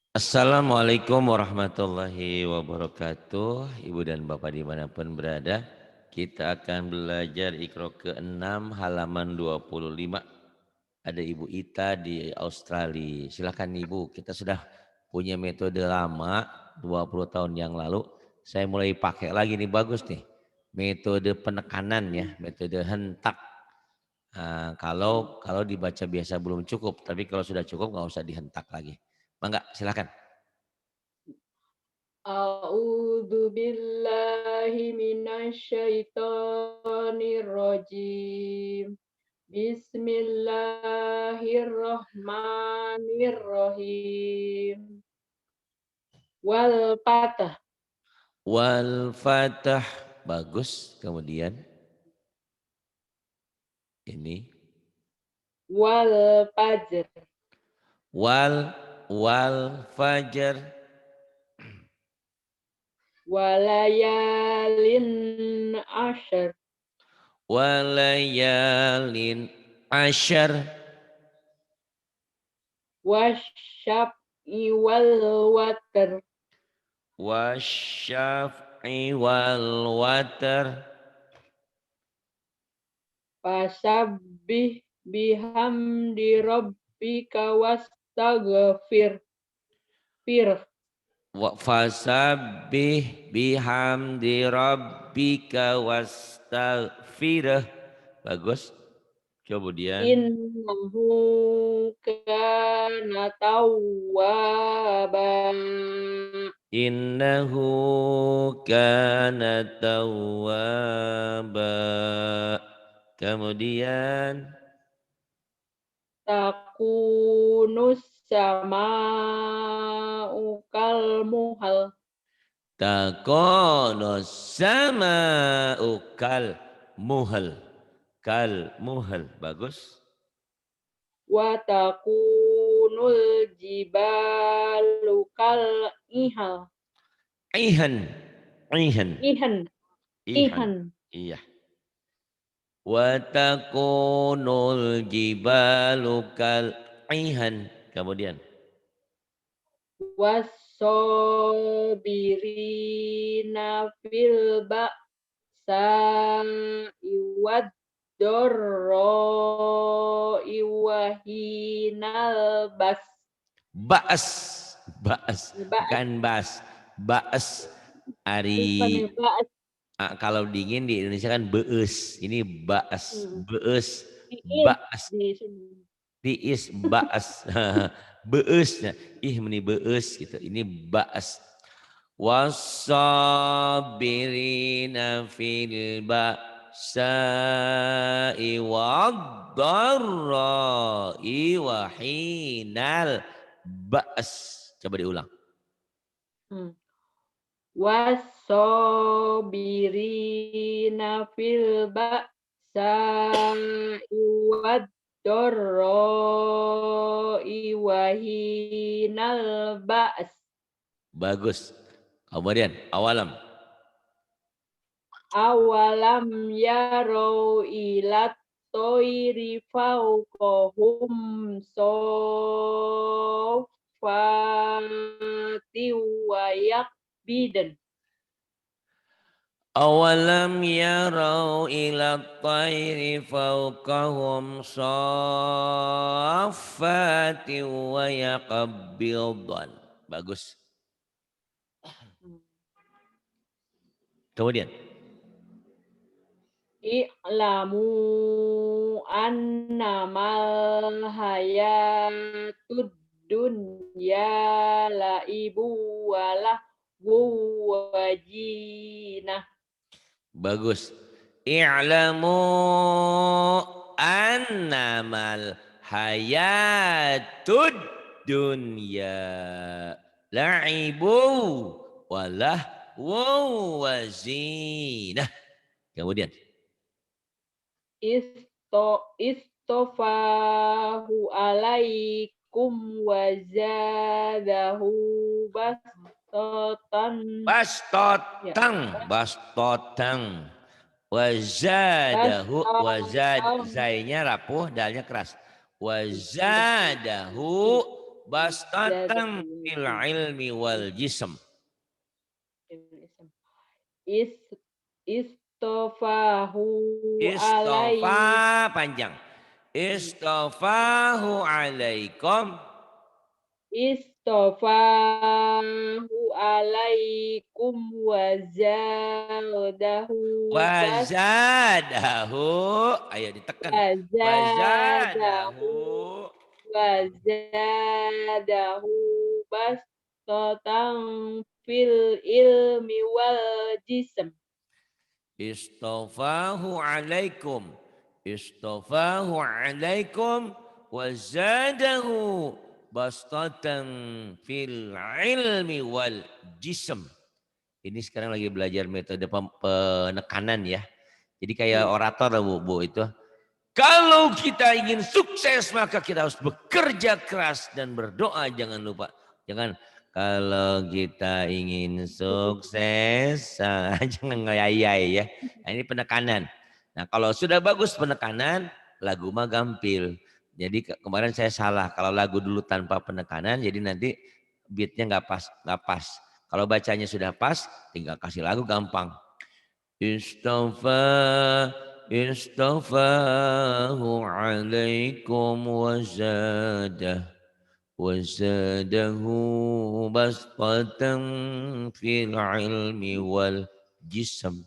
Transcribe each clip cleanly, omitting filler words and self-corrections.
Assalamualaikum warahmatullahi wabarakatuh. Ibu dan Bapak dimanapun berada, kita akan belajar Iqra ke-6 halaman 25. Ada Ibu Ita di Australia. Silakan Ibu, kita sudah punya metode lama 20 tahun yang lalu. Saya mulai pakai lagi nih, bagus nih. Metode penekanan ya, metode hentak. Kalau dibaca biasa belum cukup, tapi kalau sudah cukup nggak usah dihentak lagi. Mangga, silakan. A'udzu billahi minasyaitonir rajim. Bismillahirrahmanirrahim. Wal patah, Wal Fatah, bagus. Kemudian ini wal fajr, wal wal fajar, walayalin ashar, walayalin asyar, wasyaf'i wal watar, wasyaf'i wal watar, fasabbih bihamdi rabbika wastaghfir. fasabbih bihamdi rabbika wastaghfirah. Bagus. Kemudian Innahu kana tawwaba. innahu kana tawwaba. Kemudian Takunus sama'u kal muhal. takono sama ukal muhal. Kal muhal. Bagus. Wa takunul jibalu kal ihal. Ihan. Ihan. Ihan. Ihan. Ihan. Iya. Wa takunul jibalu kal ihan. Kemudian Wasobirina fil ba'sa'i wad dorro iwahinal bas. baas. Baas. Ba'as. Bukan bas. Baas. Bukan Ari ba'as. kalau dingin di Indonesia kan beus. Ini baas. Beus. Tiis Baas. di sini. Tiis baas. Beus. Ih meni beus gitu. Ini baas. Wasabirina fil ba'sa'i wad-dharra'i wa hinal ba's. Coba diulang. Hmm. Wasobirina fil ba'sa'i wad dorro iwahinal ba'as. Bagus. Kemudian awalam. Awalam yarau ilat toiri fauqahum sofati wa yakbidan. Awalam yarau ila tayri fawqahum saffati wa yaqabbidan. Bagus. Kemudian I'lamu annamal hayatud dunya laibu walahu wajinah. bagus. I'lamu annamal hayatud dunya la'ibu walah wazinah. Kemudian Istofahu alaikum wazadahu bastotan, ya, bastotang wazadahu wazad bastotan, zainya rapuh dalnya keras wazadahu Bastatan fil ilmi wal jism. Is istofahu Istofa alai panjang. Istofahu alaikum. istofahu alaikum wazadahu Wazadahu. Ayo ditekan. wazadahu Wazadahu. wazadahu bastatan fil ilmi wal jism. Istofahu alaikum. Istofahu alaikum. Wazadahu bastatan fil ilmi wal jism. Ini sekarang lagi belajar metode penekanan ya. Jadi kayak orator lah Bu itu. Kalau kita ingin sukses maka kita harus bekerja keras dan berdoa, jangan lupa. Jangan kalau kita ingin sukses jangan ngayai ya. Nah, ini penekanan. Nah, kalau sudah bagus penekanan, lagu mah gampil. Jadi kemarin saya salah, kalau lagu dulu tanpa penekanan jadi nanti beatnya nggak pas. Kalau bacanya sudah pas, tinggal kasih lagu gampang. Istafahu alaikum wazadahu bastatan fil ilmi wal jism.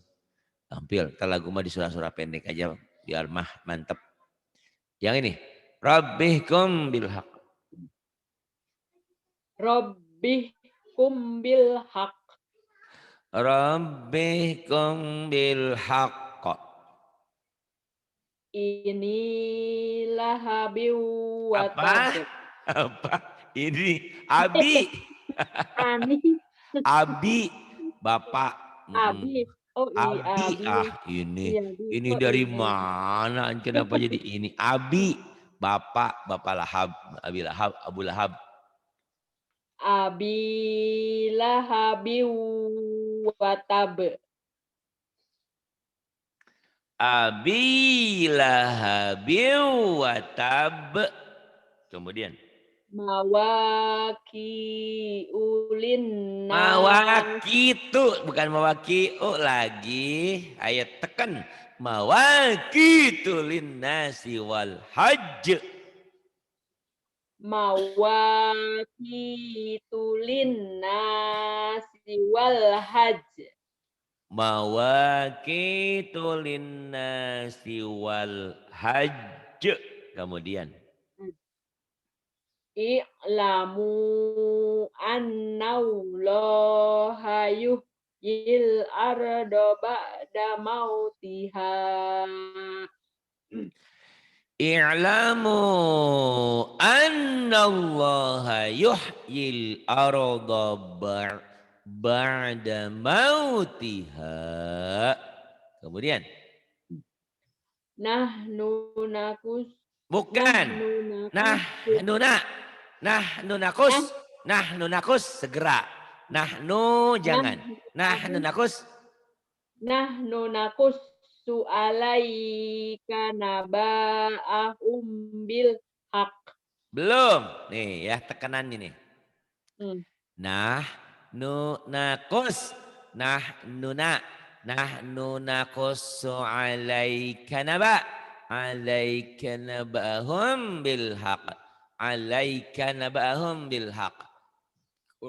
Tampil, kita lagu mah di surah-surah pendek aja biar mah mantep. Yang ini, Rabbihkum bil haq. Rabbihkum bil haq. Rabbihkum bil haq. Inilah habiu wa Apa? Apa? Ini Abi. Ani. Abi, Bapak. Abi. Oh iya, Abi. Abi. Ini dari mana? Kenapa jadi ini? Abi, Bapak Lahab, Abi Lahab, Abu Lahab. Abi lahabi wa tab. Abi lahabi wa tab. Kemudian Mawaki ulin mawakitu, bukan mawakiu lagi. Ayat tekan. Mawakitu linnasi wal hajj. Mawakitu linnasi wal hajj. Mawakitu linnasi wal hajj. Kemudian I'lamu annaullaha yuhyil arda ba'da mautiha. I'lamu annallaha yuhyil arda ba'da mautiha. Kemudian Nahnu nakus. bukan. Nahnu nakus segera. Nahnu jangan. Nahnu nakus. Nahnu nakus su'alaika naba'ahum bil haq. Belum. Nih ya tekanan ini. Nahnu nakus. Nahnu nakus su'alaika naba'ahum bil haq. Alaika naba'ahum bil haq.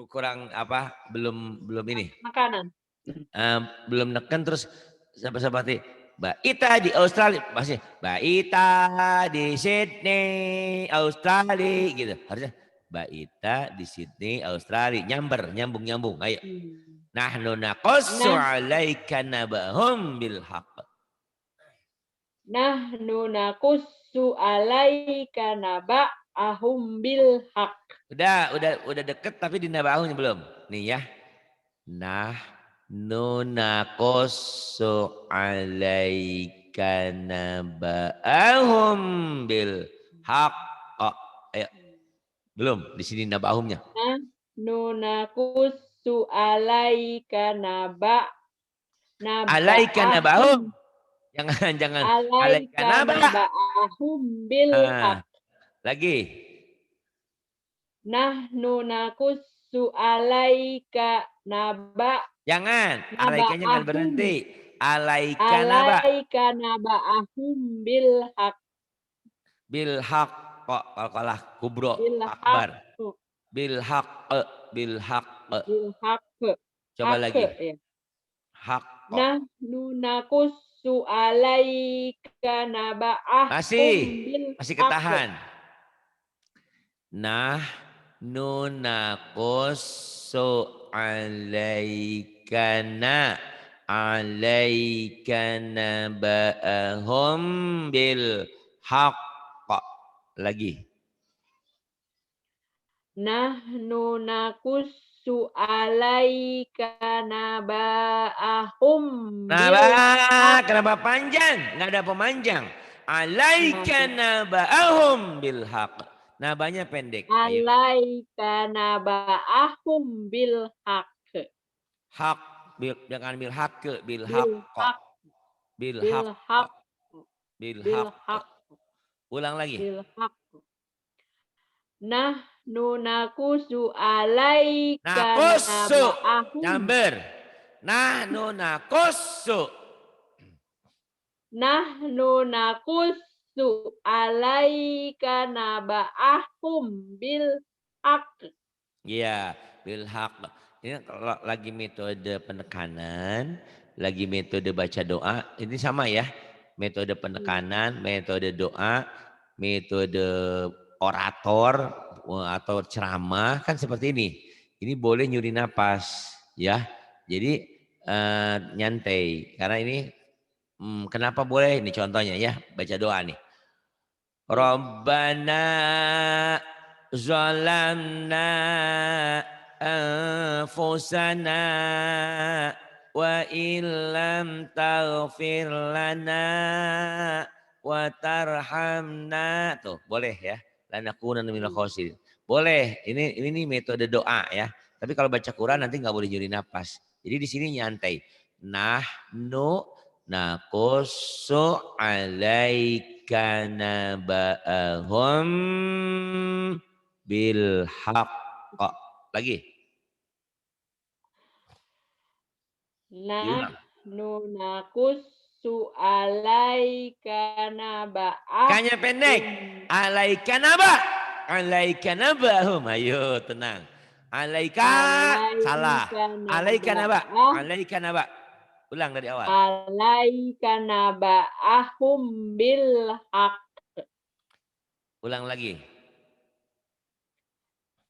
Kurang apa? Belum ini. Makanan. Belum neken terus seperti Mbak Ita di Australia masih Mbak Ita di Sydney Australia gitu. Harusnya Mbak Ita di Sydney Australia nyambung. Ayo. Nahnu naqussu 'alaika naba'ahum bil haq. Nahnu naqussu 'alaika naba'ahum bil haq. Udah deket tapi di naba'ahum belum. Nih ya. Nahnu naqussu 'alaika naba'ahum bil haq. Ayo. Belum di sini naba'ahumnya. Nahnu naqussu 'alaika naba'ahum. Jangan. Alaika naba'ahum bil haq. Lagi. Nahnu nakussu alaika Jangan, alaikanya jangan naba'ahum berhenti. Alaika naba. alaika naba'ahum bil haq Bil haq kok kalah kubro bil haq akbar. Bil haq bil haq. bil haq Coba haq lagi. ya. Haq kok. Nahnu nakussu alaika naba'ahum bil Masih haq. ketahan. Nahnu naqussu alaikana ba'ahum bil haqq. Lagi. Nahnu nakussu alaika naba'ahum bil haq. Kenapa panjang? Nggak ada pemanjang. Alaika Naba naba'ahum bil haqq. Nabanya pendek. Ayo. alaika naba'ahum bil haq. Hak jangan bil hak bil hak Bil kok haq bil bil hak haq bil bil hak. haq Ulang lagi. bil haq. Nahnu nakussu alaika Nakusu naba'ahum. nyamber. Nahnu nakusu. Nahnu nakussu alaika naba'ahum bil haq. Iya, bil hak. Ini kalau lagi metode penekanan, lagi metode baca doa, ini sama ya. Metode penekanan, metode doa, metode orator atau ceramah kan seperti ini. Ini boleh nyuri napas ya. Jadi nyantai karena ini kenapa boleh? Ini contohnya ya, baca doa nih. Rabbana zalamna anfusana wa illam taghfir lana wa tarhamna. Tuh, boleh ya. Lanakunanna minal khosirin. Boleh. Ini metode doa ya. Tapi kalau baca Quran nanti nggak boleh nyuri napas. Jadi di sini nyantai. Nahnu nakusu alaika naba'ahum bil haqq. Lagi. Diulang. Nahnu nakussu alaika naba'ahum. Kanya pendek. Alaika naba. Alaika naba'ahum. Ayo tenang. Alaika salah. Alaika naba. Alaika naba. Ulang dari awal. Alaika naba'ahum bil haq. Ulang lagi.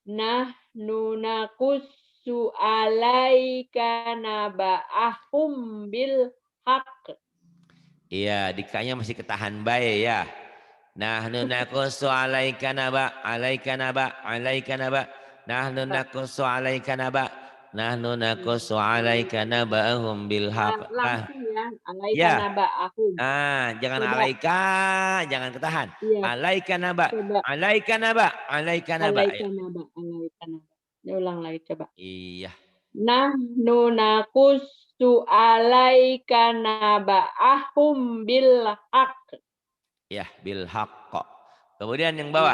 Nahnu nakussu alaika naba'ahum bil haq. Iya, dikanya masih ketahan baik ya. Nahnu naqussu alaika naba, alaika naba, alaika naba. Nahnu naqussu alaika naba. Nahnu naqussu alaika naba'ahum bil haq. Langsung ya, alaika Ya. naba'ahum. Jangan Coba. alaika, jangan ketahan. Iya. Alaika naba, Coba. alaika naba, alaika naba. Alaika naba, alaika naba. Ulang lagi coba. Iya. Nahnu nakussu alaika naba'ahum bil haq. Ya, bil haqq. Kemudian yang bawah.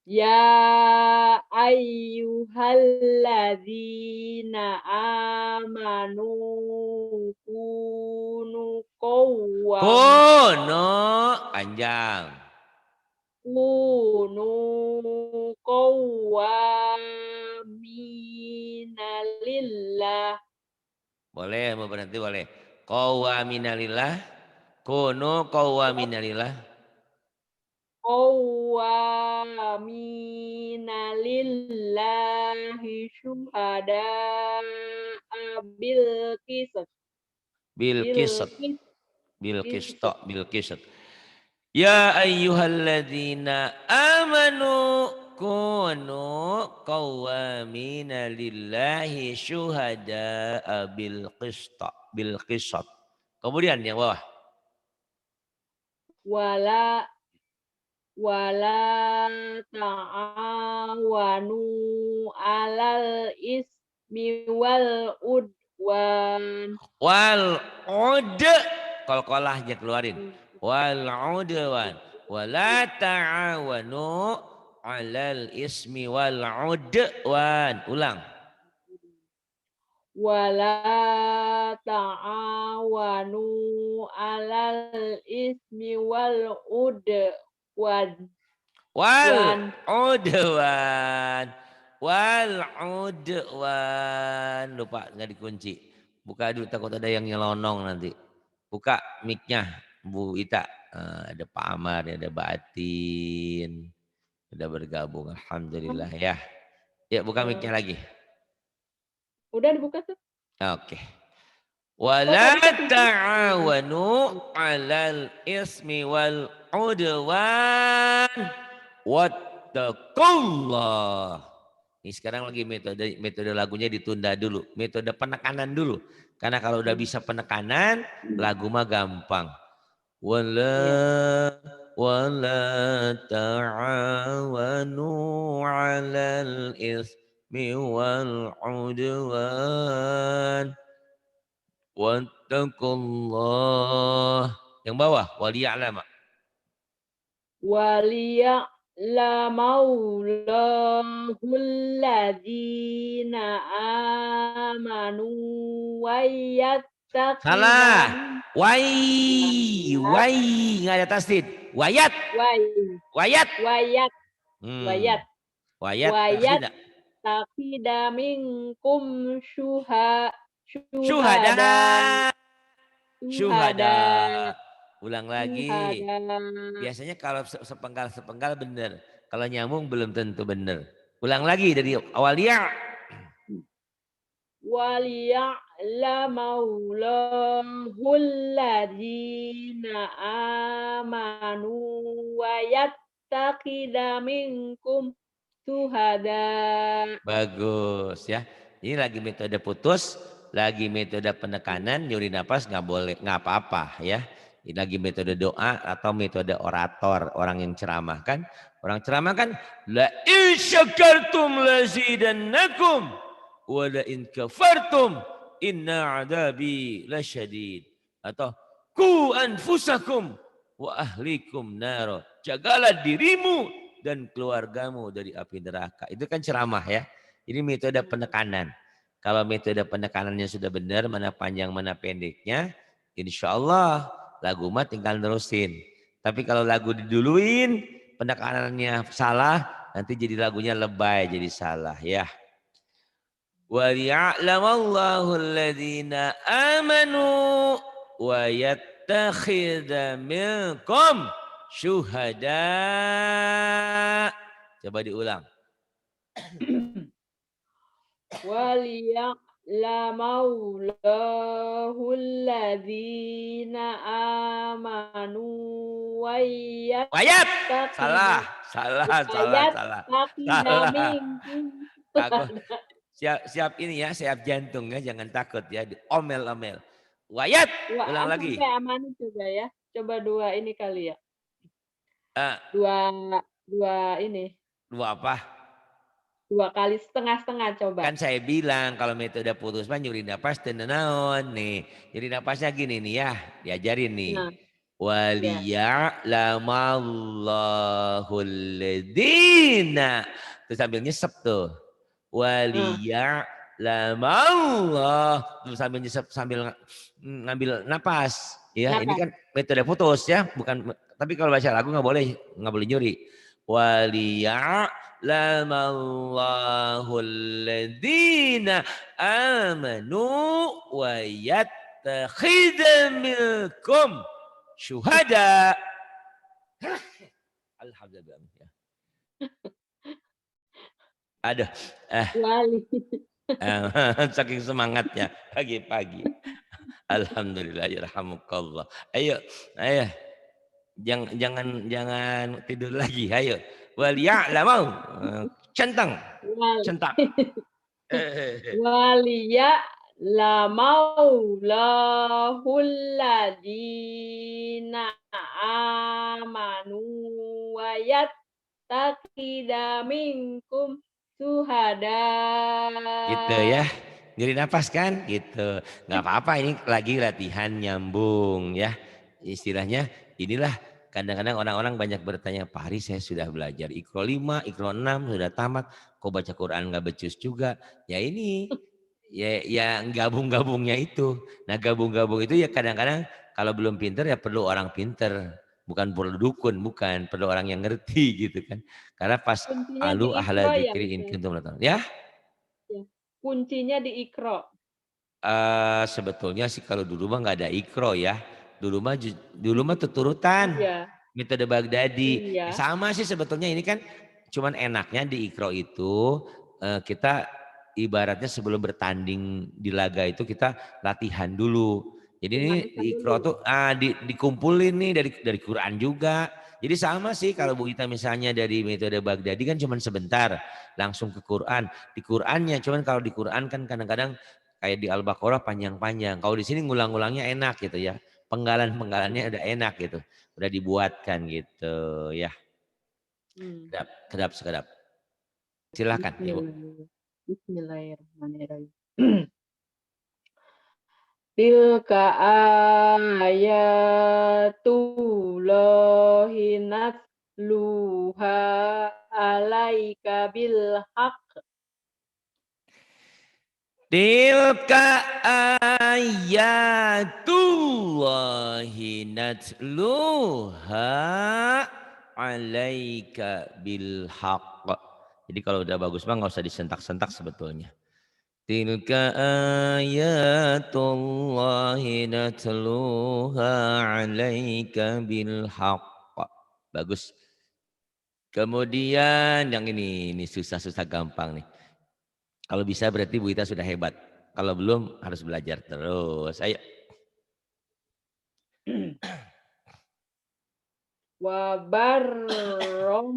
Ya ayyuhalladzina amanu kunu Panjang. kunu qawwamina lillah. Boleh, mau berhenti boleh. Qawwamina lillah. Kunu qawwamina lillah. Qawwamina lillahi syuhada'a bil qisas. Bil qisat. Ya ayyuhalladzina amanu kunu qawwamina lillahi syuhada'a bil qisat. Kemudian yang bawah. Wala ta'awanu 'alal ismi wal udwan. Wal ud qalqalah aja keluarin. Wal udwan. Wala ta'awanu 'alal ismi wal 'udwan. Ulang. Wala ta'awanu 'alal ismi wal udwan. Wal 'udwan. Wal 'udwan. Lupa nggak dikunci. Buka dulu takut ada yang nyelonong nanti. Buka mic-nya Bu Ita. Ada Pak Amar, ada Batin. Sudah bergabung. Alhamdulillah ya. Ya buka mic-nya lagi. Udah dibuka tuh. Oke. Oh, Wala tadi ketujuh. ta'awanu 'alal ismi wal 'udwan wattaqullah. Ini sekarang lagi metode lagunya ditunda dulu. Metode penekanan dulu. Karena kalau udah bisa penekanan, lagu mah gampang. Wala ta'awanu 'alal ismi wal 'udwan wattaqullah. Yang bawah waliya'lama. Waliya'lamallahul ladzina amanu wa Salah. yattaqida Wai nggak ada tasdid. Wayat. Wayat. wayat Hmm. Wayat wayat tasdid. taqida minkum Syuhada. syuhada Ulang lagi. Biasanya kalau sepenggal benar. Kalau nyambung belum tentu benar. Ulang lagi dari awal ya. waliya'lamallahul ladzina amanu wa yattaqida minkum syuhada. Bagus ya. Ini lagi metode putus, lagi metode penekanan, nyuri nafas nggak boleh, nggak apa-apa ya. Ini lagi metode doa atau metode orator, orang yang ceramah kan. Orang ceramah kan la in syakartum lazidannakum wa la in kafartum inna adabi lasyadid. Atau ku anfusakum wa ahlikum naro. Jagalah dirimu dan keluargamu dari api neraka. Itu kan ceramah ya. Ini metode penekanan. Kalau metode penekanannya sudah benar, mana panjang mana pendeknya, insya Allah lagu mah tinggal nerusin. Tapi kalau lagu diduluin, penekanannya salah, nanti jadi lagunya lebay, jadi salah ya. وَلِيَعْلَمَ الَّذِينَ آمَنُوا وَيَتَّخِذَ مِنْكُمْ syuhada. Coba diulang. Waliya'lamallahul ladzina amanu wa Wayat. yattaqida Salah. Takut. Siap ini ya, siap jantung ya, jangan takut ya, omel-omel. Wayat, ulang lagi. Sampai aman coba ya. Coba dua ini kali ya. Uh, Dua ini. Dua apa? 2 kali setengah-setengah coba. Kan saya bilang kalau metode putus mah nyuri napas tenenaon nih. Nyuri napasnya gini nih ya, diajarin nih. Nah, waliya'lamallahul ladzina. Terus sambil nyesep tuh. Waliya'lamallah. Terus sambil nyesep sambil ngambil napas. Ya, ini kan metode putus ya, bukan. Tapi kalau baca lagu nggak boleh nyuri. Waliya'lamallahul ladzina amanu wa yattakhidha minkum syuhada. Alhamdulillah. Aduh. Saking semangatnya pagi-pagi. Alhamdulillah yarhamukallah. Ayo. Jangan tidur lagi. Ayo. Wal ya'lamu. Centang. Wal ya'lamallahul ladzina amanu wa yattaqida minkum syuhada. Gitu ya. Nyeri nafas kan? Gitu. Nggak apa-apa, ini lagi latihan nyambung ya. Istilahnya inilah kadang-kadang orang-orang banyak bertanya, Pak Hari saya sudah belajar Iqra 5, Iqra 6, sudah tamat, kok baca Quran nggak becus juga? Ya ini, ya gabung-gabungnya itu. Nah gabung-gabung itu ya kadang-kadang kalau belum pinter ya perlu orang pinter. Bukan perlu dukun, bukan. Perlu orang yang ngerti gitu kan. Karena pas Kuncinya di alu ahla Iqra ya, dzikri in Ustaz? kuntum la ta'lamun. Ya, Ya. Kuncinya di Iqra. sebetulnya sih kalau dulu mah nggak ada ikro ya. Dulu mah tuturutan Iya, metode Baghdadi. iya, Sama sih sebetulnya ini kan cuman enaknya di ikro itu kita ibaratnya sebelum bertanding di laga itu kita latihan dulu. Jadi ini di dihaluskan ikro dulu. tuh dikumpulin nih dari Quran juga. Jadi sama sih kalau Iya. Bu Ita misalnya dari metode Baghdadi kan cuman sebentar langsung ke Quran. Di Qurannya cuman kalau di Quran kan kadang-kadang kayak di Al-Baqarah panjang-panjang. Kalau di sini ngulang-ngulangnya enak gitu ya. Penggalan-penggalannya udah enak gitu. Udah dibuatkan gitu ya. Hmm. Kedap, kedap, sekedap. Silakan Ibu. Bismillahirrahmanirrahim. Tilka ayatullahi natluha alaika bil haqq. Tilka ayatullahi natluha alaika bil haqq. Jadi kalau udah bagus mah nggak usah disentak-sentak sebetulnya. Tilka ayatullahi natluha alaika bil haqq. Bagus. Kemudian yang ini susah-susah gampang nih. Kalau bisa berarti Bu Ita sudah hebat. Kalau belum harus belajar terus. Ayo. Wabarrom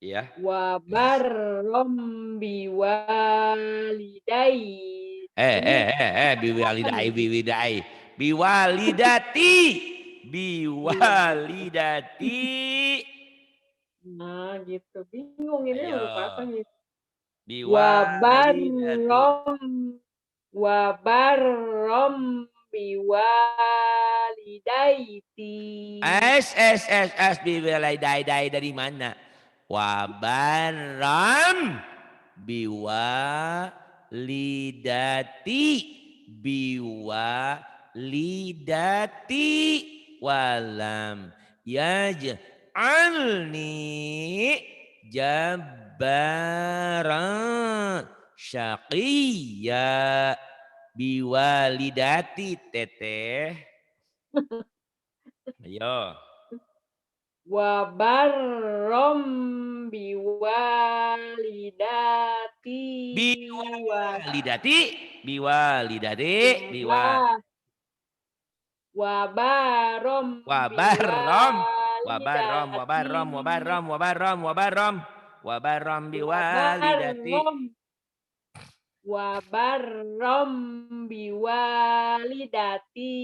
Iya. wabarrom biwalidai. Ini apa Biwalidai, nih? biwidai. Biwalidati. Biwalidati. Biwalidati. Nah, gitu. Bingung ini huruf apa Ayo. nih? Biwalidati. Wabarrom wabarrom biwalidaiti. Biwalidai dari mana? Wabaram. Biwalidati. Biwalidati. Walam yaj'alni jabbaran syaqiyya biwalidati teteh. Ayo. Wabarrom biwalidati Biwalidati. Biwalidati. waba wabarom Wabarrom. Wabarrom. biwalidati Wabarrom. Wabarrom. Wabarrom. Wabarrom. Wabarrom biwalidati. wabarrom wabarrom biwalidati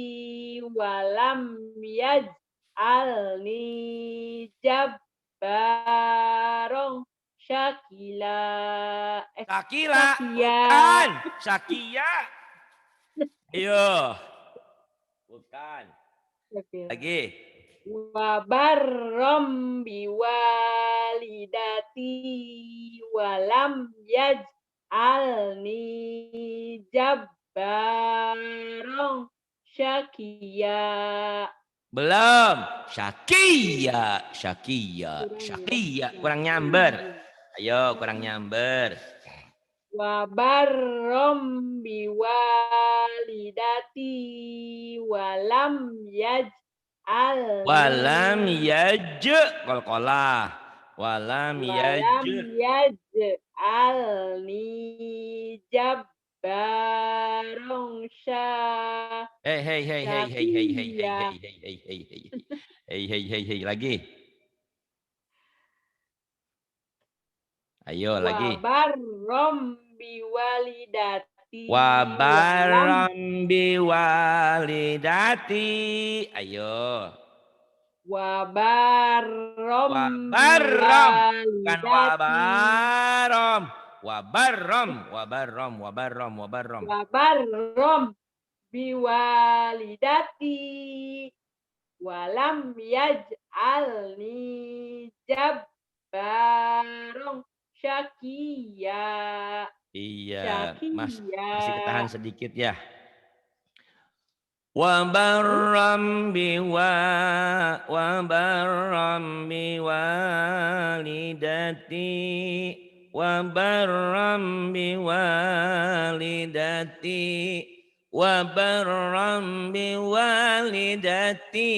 walam yaj'alni jabbarong syakila Sakila. syakia Bukan. Syakia. Ayo. Bukan. syakila Lagi. wabarrom biwalidati walam yaj'alni jabbarong syakia. Belum. Syakia. Syakia. Kurang ya. Syakia. Nah, Kurang nyamber. Ayo kurang nyamber. wabarrom biwalidati walam Walam yaj'alni yaj. Qalqalah. Walam walam yaj. yaj'alni jabbarong Hey hey hey hey hey hey hey hey syakiyya. hey hey hey hey hey hey hey hey hey lagi. Ayo lagi. Wabarrom biwalidati walam Wabaram biwalidati. Ayo. wabarrom Wabaram. Bukan biwalidati wabaram. Wabaram. Wabaram. Wabaram. Wabaram. wabarrom biwalidati walam yaj'alni jabbarong syakiya. Iya, Mas, masih ketahan Syakiya. sedikit ya. Wa barram biwalidati wa barram biwalidati wa barram biwalidati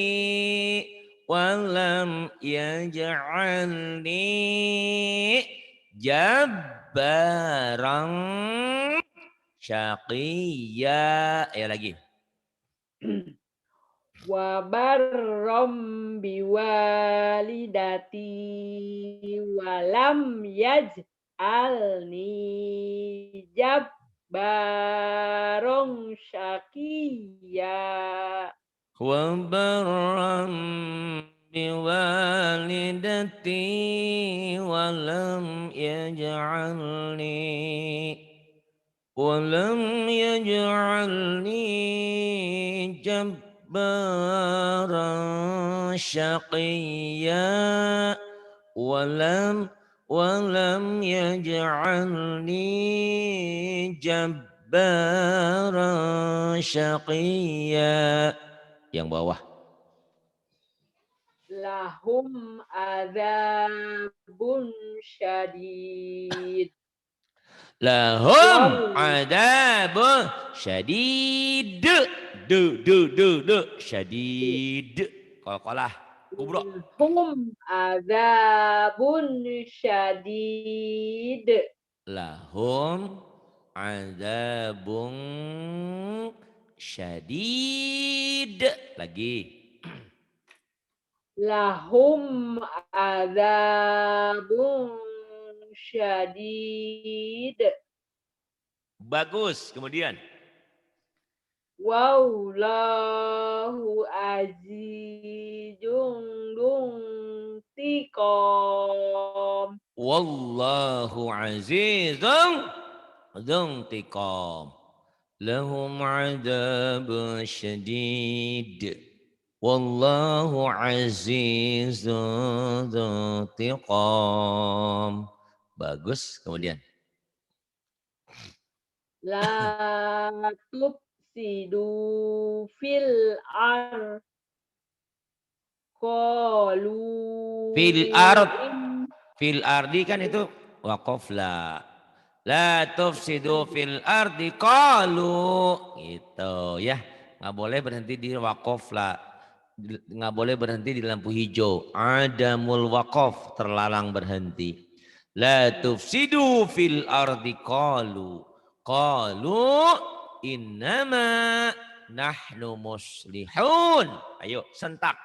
walam yaj'alni jabbaran syaqiyya. Ya lagi. Wa barram biwalidati walam yaj'alni jabbarong syakiya. Wa barram biwalidati walam yaj'alni jabbaran syaqiyya walam yaj'alni jabbaran syaqiyya. Yang bawah. Lahum adzabun syadid. Lahum Wow. adabun syadid. Syadid. Qalqalah. Kubro. Lahum adzabun syadid. Lahum adabun syadid. Lagi. Lahum adzabun syadid. Bagus. Kemudian. Wallahu azizun dzuntiqam. Wallahu azizun dzuntiqam. Lahum adabun syadid. Wallahu azizun dzuntiqam. Bagus. Kemudian. La tufsidu fil ar qalu Fil ardi kan itu waqaf la. La tufsidu fil ardi qalu. Gitu ya. Nggak boleh berhenti di waqaf la. Nggak boleh berhenti di lampu hijau. Adamul waqaf, terlarang berhenti. La tufsidu fil ardi qalu. Qalu innama nahnu muslihun. Ayo sentak.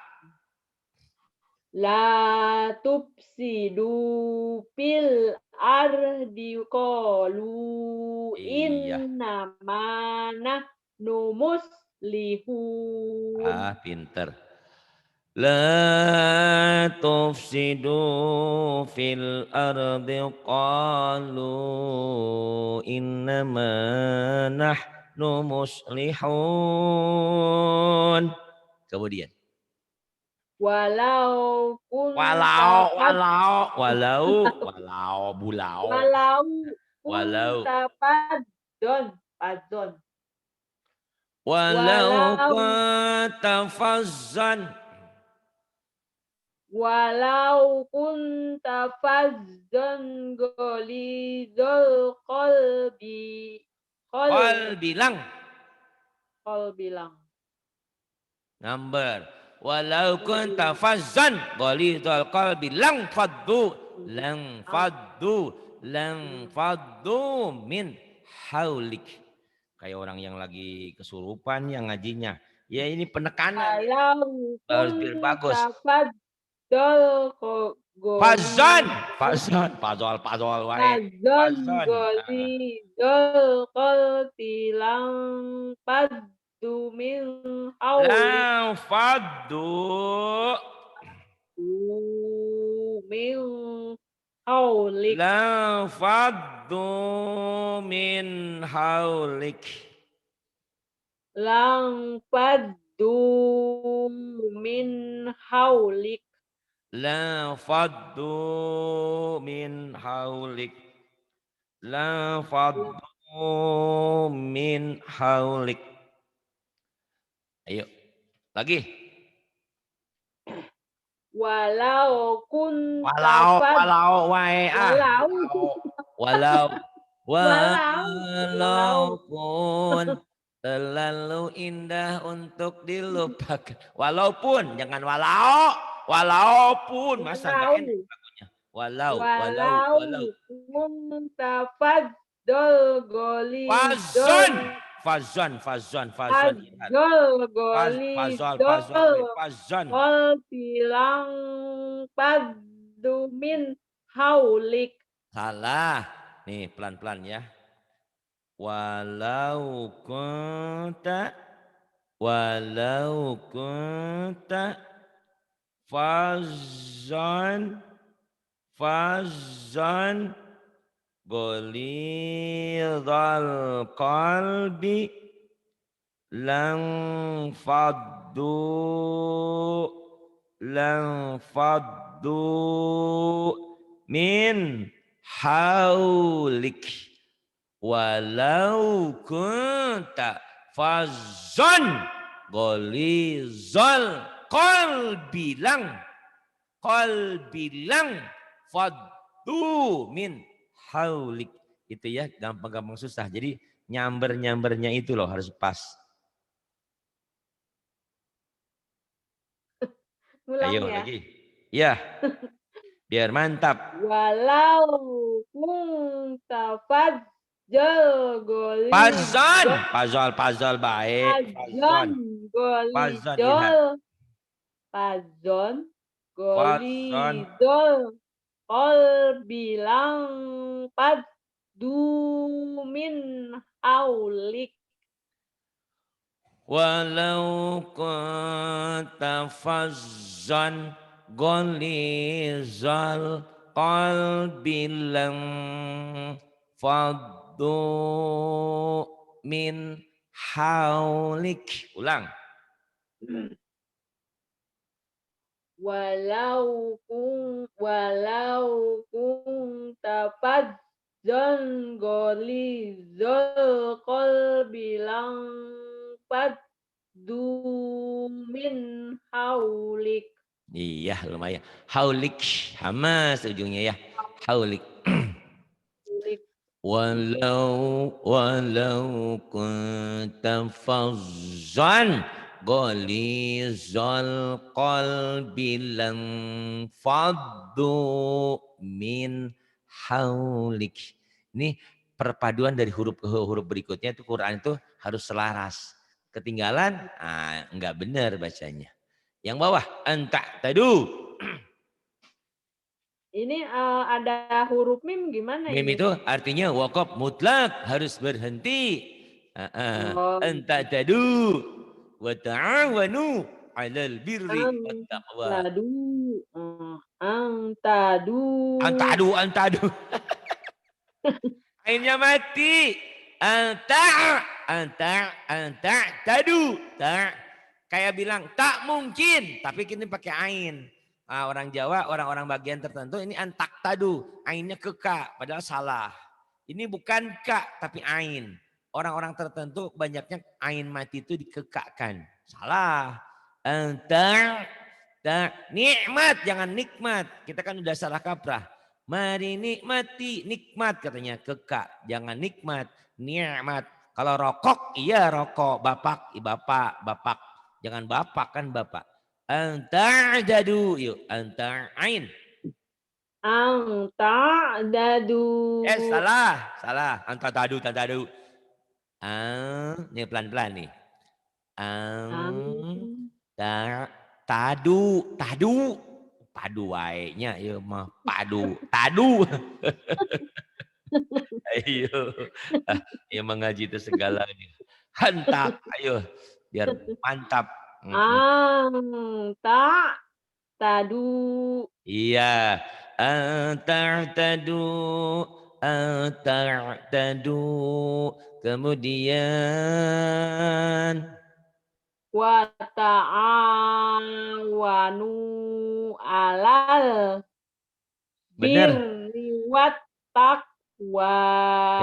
La tufsidu fil ardi qalu Iya. innama nahnu muslihun. Ah, pinter. La tufsidu fil ardi qalu innama nahnu muslihun. Kemudian. Walau Walau, kunta bulau. walau Walau. kunta fadzon. Walau kunta fazzan. Walau kunta fazzan ghalidul qalbi. Qalbilang. Qalbilang. Number. Walau kunta fazzan ghalidul qalbi lang faddu min haulik. Kayak orang yang lagi kesurupan yang ngajinya. Ya ini penekanan. Walau Harus biar bagus. kunta fazzal Fazzan ghalidul qalbi lang faddu min haulik. lang faddu min haulik. lang faddu min haulik. Lang faddu min haulik. La faddu min haulik. La faddu min haulik. Ayo, lagi. Walau Walau, kuntafad walau, wae walau walau, walau walau walaupun terlalu indah untuk dilupakan. Walaupun, jangan walau, walaupun, masa nggak walau enak lagunya. Walau, walau, walau walau. kuntafadol golidol Fazon, fazon, fazon, fazon. Ingat. fadol Fazol, golidol fazol, fazon. kol bilang padumin haulik. Salah. Nih, pelan-pelan ya. Walau kunta, walau kunta fazan, fazan ghalidhal qalbi lang faddu, lang faddu min haulik. Walau kunta fazon golizol kol bilang fadu min haulik. Itu ya, gampang-gampang susah. Jadi nyamber-nyambernya itu loh harus pas. Ulang Ayo ya. lagi. Ya, biar mantap. Walau kuntafad Fazon, golidol fazol, fazol baik. Fazon Fazon, fazon ingat. golidol Fazon Fazon. golidol kol bilang min aulik. Walau kunta fazzan ghalidhal qalbi lam faddu min haulik. Ulang. Walau tafadzon golizol kol bilang min haulik. Iya lumayan. Haulik. Hamas ujungnya ya. Haulik. Walau kunta fazzan ghalidhal qalbi lam faddu min haulik. Ini perpaduan dari huruf ke huruf berikutnya itu Quran itu harus selaras. Ketinggalan, enggak benar bacanya. Yang bawah, anta tadu. Ini ada huruf mim gimana Mim ini? itu artinya wakaf mutlak, harus berhenti. Oh, Anta tadu wa ta'awanu 'alal birri wat taqwa. tadu, tadu. Antadu. Ainnya mati. Anta tadu. Kayak bilang tak mungkin, tapi kini pakai ain. Orang Jawa, orang-orang bagian tertentu ini antak tadu, ainnya ke ka, padahal salah. Ini bukan ka, tapi ain. Orang-orang tertentu banyaknya ain mati itu dikekakkan. Salah. Nikmat, jangan nikmat. Kita kan udah salah kaprah. Mari nikmati, nikmat katanya kekak. Jangan nikmat, nikmat. Kalau rokok, iya rokok. Bapak, bapak. Jangan bapak kan bapak. Anta'dadu yuk, anta'ain. Anta'dadu. Salah. Anta'dadu. Ini pelan-pelan nih. Tadu. Padu wae-nya ya mah padu. Tadu. Ayo. Ya mengaji itu segalanya. Hantak, ayo biar mantap. Tadu. Iya. Tadu. Kemudian Wa ta'awanu 'alal Benar. birri wat taqwa.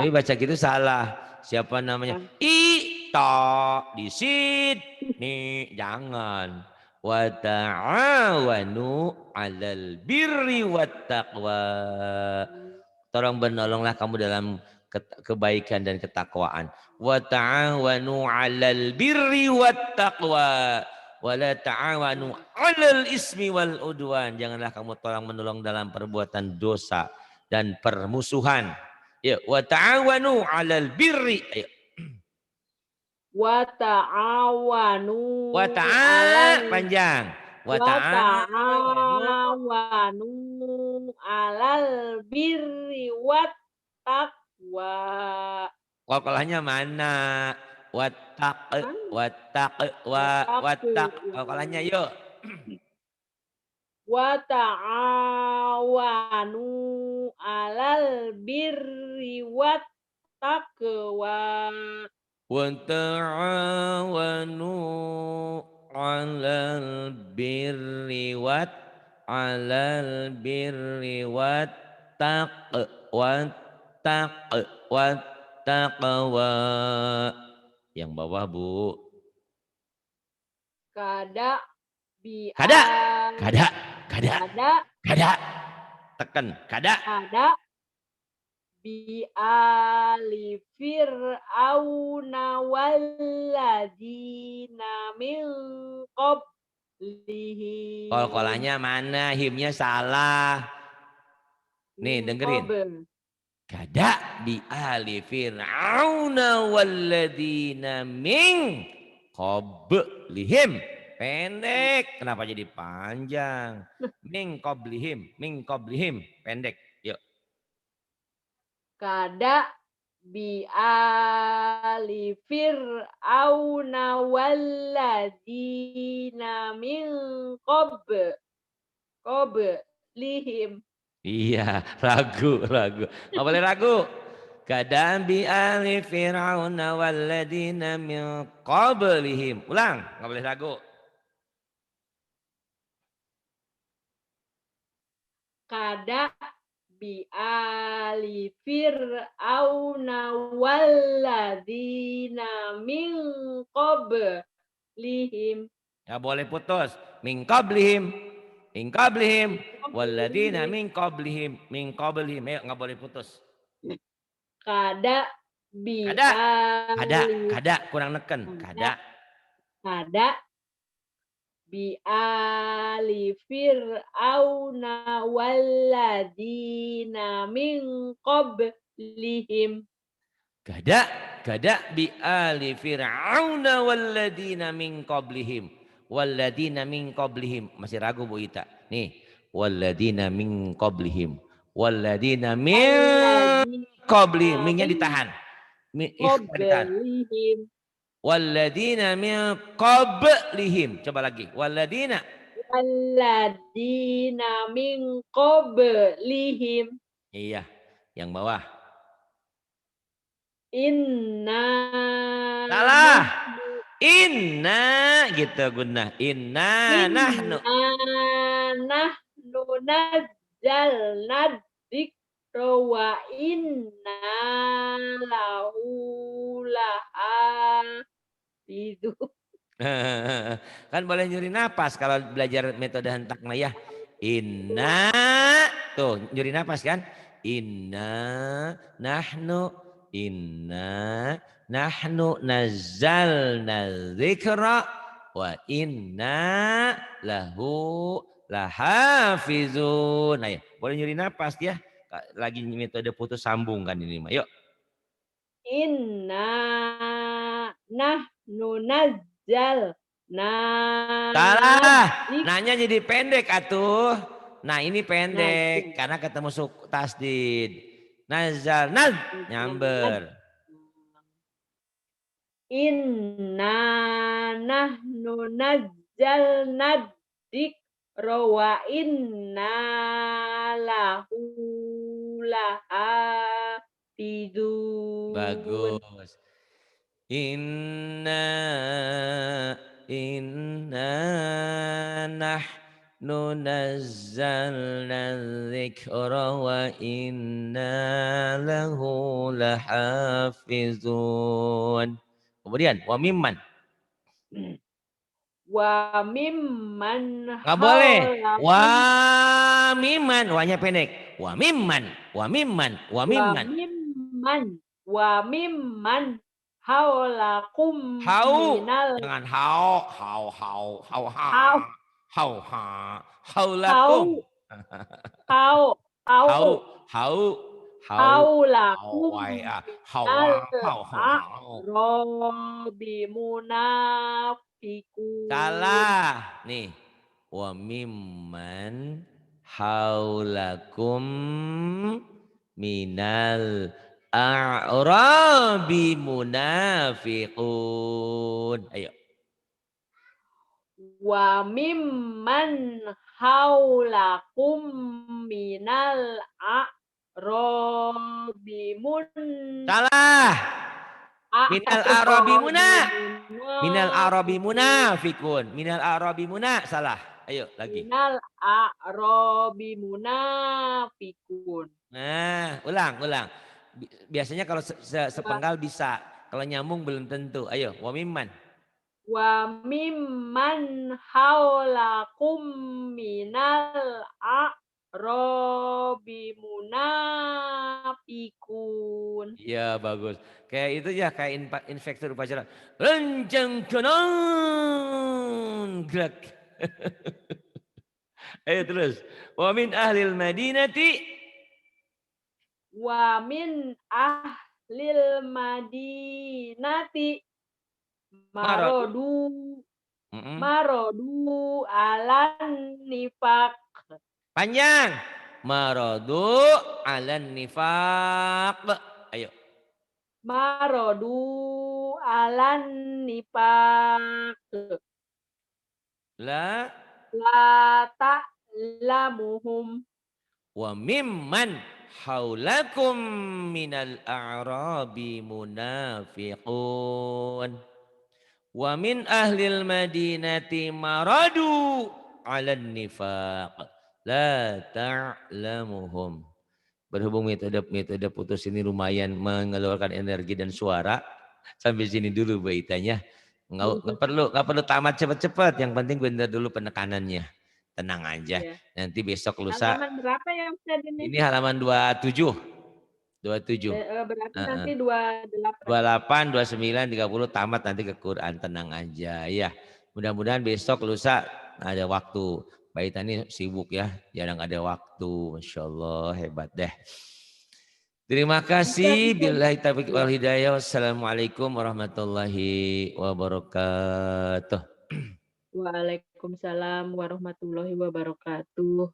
Tapi baca gitu salah. Siapa namanya? Ita di sini jangan. Wa ta'awanu 'alal birri wat taqwa. Tolong menolonglah kamu dalam kebaikan dan ketakwaan. Wa ta'awanu 'alal birri wat taqwa. Wa la ta'awanu 'alal ismi wal udwan. Janganlah kamu tolong menolong dalam perbuatan dosa dan permusuhan. Ya, wa ta'awanu 'alal birri. Ayo. Wa ta'awanu Wa 'alal panjang. Wa wa ta'awanu. ta'awanu 'alal birri wat taqwa. Qalqalahnya mana? Wattaq, wattaq, wattaq. Qalqalahnya yuk. Wa ta'awanu 'alal birri wat taqwa. Wa ta'awanu 'alal birri wat 'alal birri wattaqwa. Yang bawah, Bu. Kada bi Kada, al kada, kada, kada kada. Tekan, kada. kada bi ali fir'auna walladzina min qablihi. Qalqalahnya mana? Himnya salah. Nih, Min dengerin. qabl. Kada bi ali fir'auna walladzina min qablihim. Pendek. Kenapa jadi panjang? Min qablihim. Pendek. Yuk. Kada bi ali fir'auna walladzina min qablihim. Iya, ragu. Nggak boleh ragu. Kada bi ali fir'auna walladzina min qablihim. Ulang, nggak boleh ragu. Kada bi ali fir'auna walladzina min qablihim. Nggak boleh putus. Min qablihim walladzina min qablihim. Ayo, nggak boleh putus. Kada bi Kada kurang neken. Kada bi ali fir'auna walladzina min qablihim. Kada bi ali fir'auna walladzina min qablihim. Masih ragu, Bu Ita. Nih, walladzina min qablihim. Walladzina min qablihim. Minnya ditahan. Qablihim. Walladzina min qablihim. Coba lagi. Walladzina Min qablihim. Iya, yang bawah. Inna. Salah. Inna gitu Gunah. Inna nahnu nazzalna dzikra wa inna lahu lahafidun. Kan boleh nyuri napas kalau belajar metode hentak ya. Inna tuh nyuri napas kan. Inna nahnu nazzalna dzikra wa inna lahu lahafizun. Nah, ya, boleh nyuri napas ya. Lagi metode putus sambung kan ini mah. Yuk. Inna nahnu nazzalna. Salah. Nanya jadi pendek atuh. Nah, ini pendek karena ketemu tasdid. Nazal nyamber. Inna nahnu nazzalna dzikra wa inna lahu lahafidun. Bagus. Inna inna nahnu nazzalna dzikra wa inna lahu lahafizun. Kemudian wa mimman. Wa mimman Nggak boleh. Wa haulakum mimman. Wanya pendek. Wa mimman. Wa mimman. Wa wa mimman. mimman wa mimman haulakum Hau. minal Jangan hau. Hau. Hau. Hau. Ha. hau Hau. Ha. Haulakum. hau hau Hau. hau Hau. Hau. Hau. haulakum Wai. Hau. minal Hau. Hau. Hau. a'rabi munafiqun. Salah. Nih. Wa mimman haulakum minal a'rabi munafiqun. Ayo. Wa mimman haulakum minal a'rabi Salah. Minal a'rabi muna. Minal munafiqun. a'rabi munafiqun. Minal a'rabi muna. Salah. Ayo lagi. Minal a'rabi munafiqun. Nah, ulang. Biasanya kalau sepenggal bisa. Kalau nyambung belum tentu. Ayo, wa mimman. Wa mimman haulakum minal a'rabi munafiqun. Iya, bagus. Kayak itu ya, kayak inspektur upacara. Rencang kanan. Gerak. Ayo terus. Wa min ahlil madinati. Wa min ahlil madinati Maradu. marodu alan nifaq. Panjang. Maradu alan nifaq. Ayo. Marodu alan nifaq. La. La ta'lamuhum. Wa mimman haulakum minal a'rabi munafiqun. Wa min ahlil madinati maradu 'alan nifaq. La ta'lamuhum. Berhubung metode putus ini lumayan mengeluarkan energi dan suara. Sampai sini dulu baitanya. Nggak perlu tamat cepat-cepat. Yang penting benar dulu penekanannya. Tenang aja. Ya. Nanti besok lusa. Halaman berapa ya Ustaz ini? Ini halaman 27. Berarti nanti 28. 28, 29, 30 tamat nanti ke Quran. Tenang aja ya. Mudah-mudahan besok lusa ada waktu. Baitan ini sibuk ya. Jarang ada waktu. Masya Allah hebat deh. Terima kasih. Billahi taufiq wal hidayah. Wassalamualaikum warahmatullahi wabarakatuh. Waalaikumsalam warahmatullahi wabarakatuh.